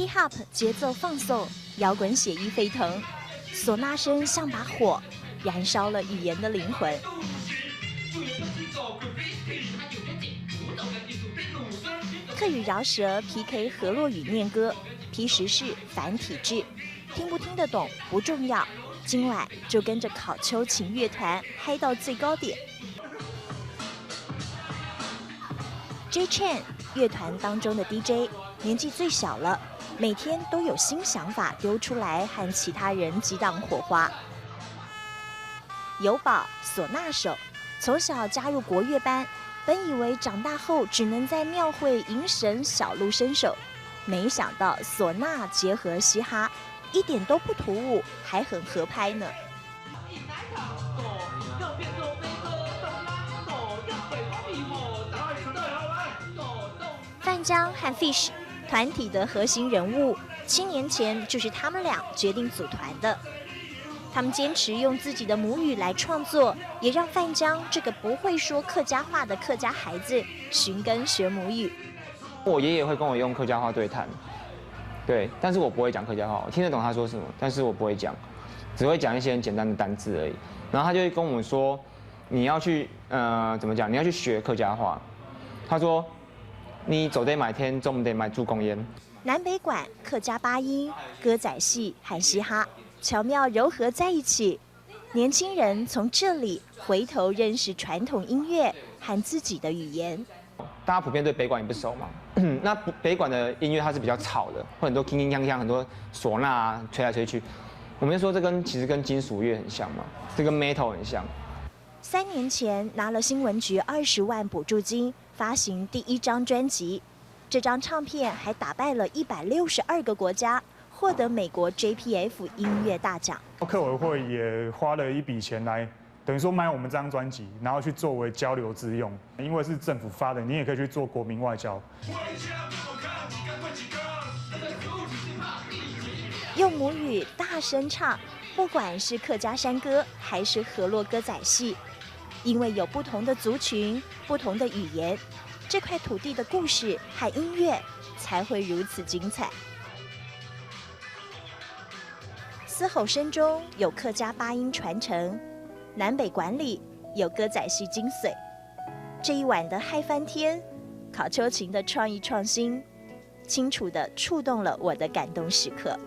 hip hop 节奏放送，摇滚血液沸腾，唢呐声像把火，燃烧了语言的灵魂。客语饶舌 PK 河洛语念歌，批时事反体制，听不听得懂不重要，今晚就跟着考秋琴乐团嗨到最高点。J Chen 乐团当中的 DJ， 年纪最小了，每天都有新想法丢出来和其他人激荡火花。友宝唢呐手，从小加入国乐班，本以为长大后只能在庙会迎神小路伸手，没想到唢呐结合嘻哈，一点都不突兀，还很合拍呢。范江和 Fish 团体的核心人物，7年前就是他们俩决定组团的。他们坚持用自己的母语来创作，也让范江这个不会说客家话的客家孩子寻根学母语。我爷爷会跟我用客家话对谈，对，但是我不会讲客家话，我听得懂他说什么，但是我不会讲，只会讲一些很简单的单字而已。然后他就会跟我们说，你要去怎么讲？你要去学客家话。他说，你走得买天，总得买助攻烟。南北管客家八音、歌仔戏和嘻哈巧妙糅合在一起，年轻人从这里回头认识传统音乐和自己的语言。大家普遍对北管也不熟嘛，那北管的音乐它是比较吵的，会很多铿铿锵锵，很多唢呐啊吹来吹去。我们就说这其实跟金属乐很像嘛，这跟 metal 很像。3年前拿了新闻局20万补助金，发行第1张专辑，这张唱片还打败了162个国家，获得美国 JPF 音乐大奖。客委会也花了一笔钱来，等于说买我们这张专辑，然后去作为交流之用。因为是政府发的，你也可以去做国民外交。用母语大声唱，不管是客家山歌还是河洛歌仔戏，因为有不同的族群、不同的语言，这块土地的故事和音乐才会如此精彩。嘶吼声中有客家八音传承，南北管里有歌仔戏精髓。这一晚的嗨翻天，考秋琴的创意创新，清楚地触动了我的感动时刻。